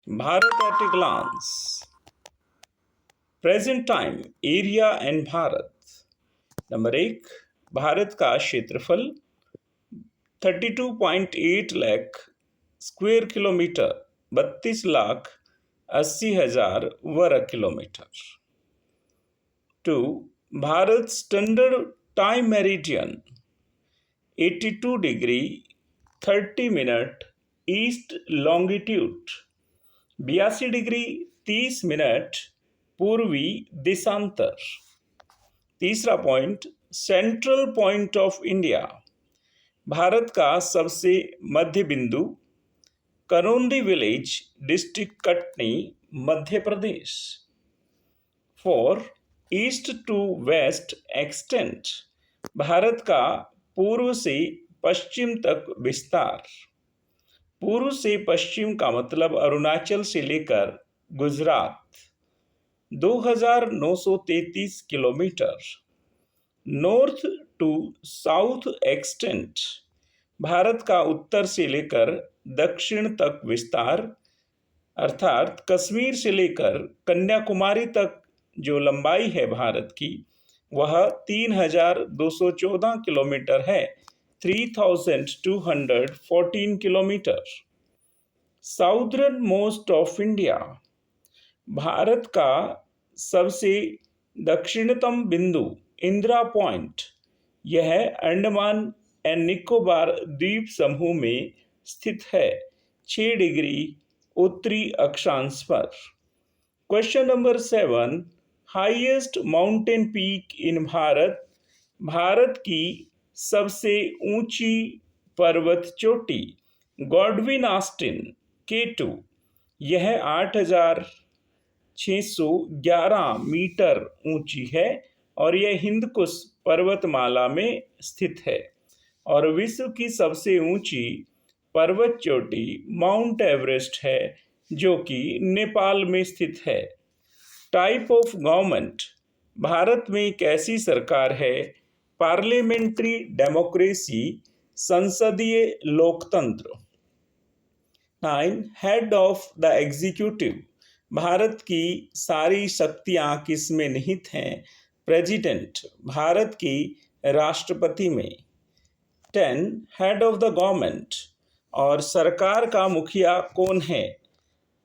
Bharat at a glance. Present time, area and Bharat. Number 1, Bharat का क्षेत्रफल 32.8 lakh square kilometre, 32,80,000 वर्ग किलोमीटर. 2, Bharat standard time meridian 82 degree 30 minute east longitude, 82 degree 30 minute पूर्वी देशांतर. तीसरा point, central point of India, Bharat का सबसे मध्य बिंदु, Karaundi village, district Katni, Madhya Pradesh. 4, east to west extent, Bharat का पूर्व से पश्चिम तक विस्तार. पूर्व से पश्चिम का मतलब अरुणाचल से लेकर Gujarat, 2933 kilometre. North to south extent, Bharat का उत्तर से लेकर दक्षिण तक विस्तार, अर्थात कश्मीर से लेकर कन्याकुमारी तक जो लंबाई है भारत की वह 3214 किलोमीटर है, 3214 kilometre. Southern most of India, Bharat का सबसे दक्षिणतम बिंदु इंदिरा पॉइंट, यह अंडमान एंड निकोबार द्वीप समूह में स्थित है, 6 डिग्री उत्तरी अक्षांश पर. Question number 7, highest mountain peak in Bharat, Bharat की सबसे ऊंची पर्वत चोटी गॉडविन ऑस्टिन K2, यह 8,611 मीटर ऊंची है और यह हिंदकुश पर्वतमाला में स्थित है. और विश्व की सबसे ऊंची पर्वत चोटी माउंट एवरेस्ट है जो कि नेपाल में स्थित है. टाइप ऑफ गवर्नमेंट, भारत में कैसी सरकार है? पार्लियामेंट्री डेमोक्रेसी, संसदीय लोकतंत्र. 9, head of the executive, Bharat की सारी शक्तियां किस में निहित हैं? प्रेसिडेंट, भारत की राष्ट्रपति में. 10, हेड ऑफ द गवर्नमेंट, और सरकार का मुखिया कौन है?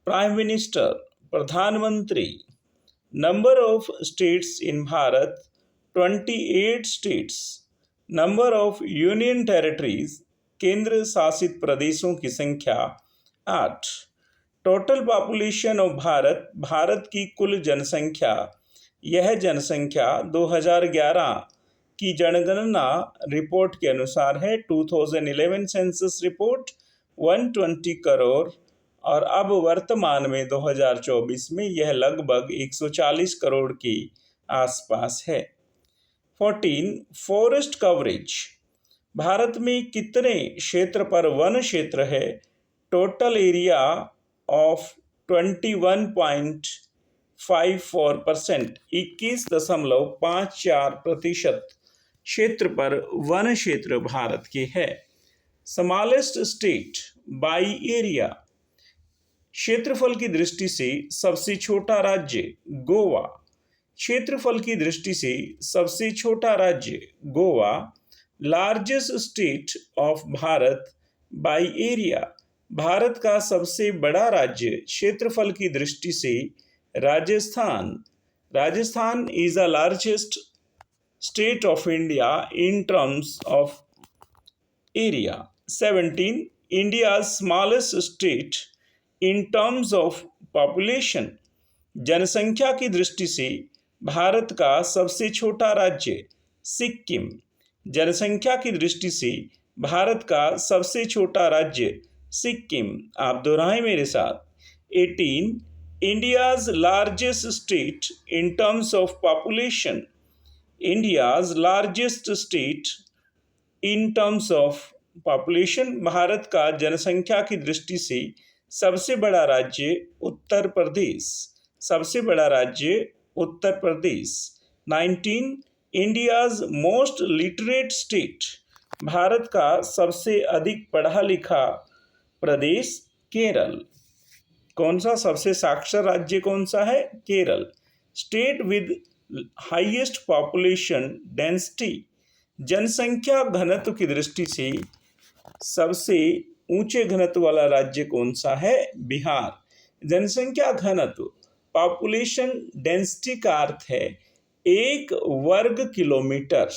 प्राइम मिनिस्टर, प्रधानमंत्री. Number of states in Bharat 28 states. Number of union territories, केंद्र शासित प्रदेशों की संख्या 8. Total population of Bharat, Bharat की कुल जनसंख्या, यह जनसंख्या 2011 की जनगणना रिपोर्ट के अनुसार है, 2011 सेंसस रिपोर्ट 120 करोड़, और अब वर्तमान में 2024 में यह लगभग 140 करोड़ के आसपास है. 14, फॉरेस्ट कवरेज, भारत में कितने क्षेत्र पर वन क्षेत्र है? टोटल एरिया ऑफ 21.54%, 21.54% क्षेत्र पर वन क्षेत्र भारत के है. स्मॉलेस्ट स्टेट बाई एरिया, क्षेत्रफल की दृष्टि से सबसे छोटा राज्य गोवा. क्षेत्रफल की दृष्टि से सबसे छोटा राज्य Goa. Largest state of Bharat by area, Bharat का सबसे बड़ा राज्य क्षेत्रफल की दृष्टि से Rajasthan. Rajasthan is the largest state of India in terms of area. 17, India smallest state in terms of population, जनसंख्या की दृष्टि से भारत का सबसे छोटा राज्य सिक्किम. जनसंख्या की दृष्टि से भारत का सबसे छोटा राज्य सिक्किम. आप दोहराएं मेरे साथ. 18, India's largest state in terms of population, India's largest state in terms of population, Bharat का जनसंख्या की दृष्टि से सबसे बड़ा राज्य उत्तर प्रदेश. सबसे बड़ा राज्य Uttar Pradesh. 19, India's most literate state, Bharat का सबसे अधिक पढ़ा लिखा प्रदेश केरल. कौन सा सबसे साक्षर राज्य कौन सा है? Kerala. State with highest population density, जनसंख्या घनत्व की दृष्टि से सबसे ऊंचे घनत्व वाला राज्य कौन सा है? बिहार। जनसंख्या घनत्व, पॉपुलेशन डेंसिटी का अर्थ है 1 वर्ग किलोमीटर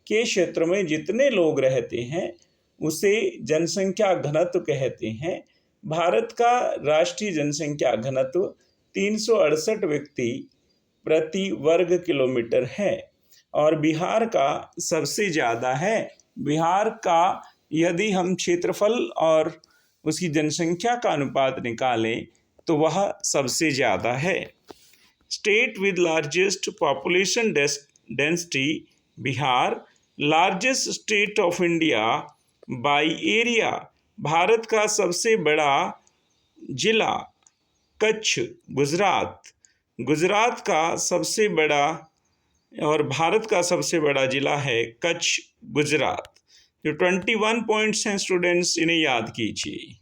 के क्षेत्र में जितने लोग रहते हैं उसे जनसंख्या घनत्व कहते हैं। भारत का राष्ट्रीय जनसंख्या घनत्व 368 व्यक्ति प्रति वर्ग किलोमीटर है और बिहार का सबसे ज़्यादा है। बिहार का यदि हम क्षेत्रफल और उसकी जनसंख्या का अनुपात निकालें तो वह सबसे ज़्यादा है। State with largest population density Bihar. Largest state of India by area, Bharat का सबसे बड़ा जिला कच्छ गुजरात। गुजरात का सबसे बड़ा और भारत का सबसे बड़ा जिला है कच्छ गुजरात। जो 21 पॉइंट्स हैं स्टूडेंट्स, इन्हें याद कीजिए।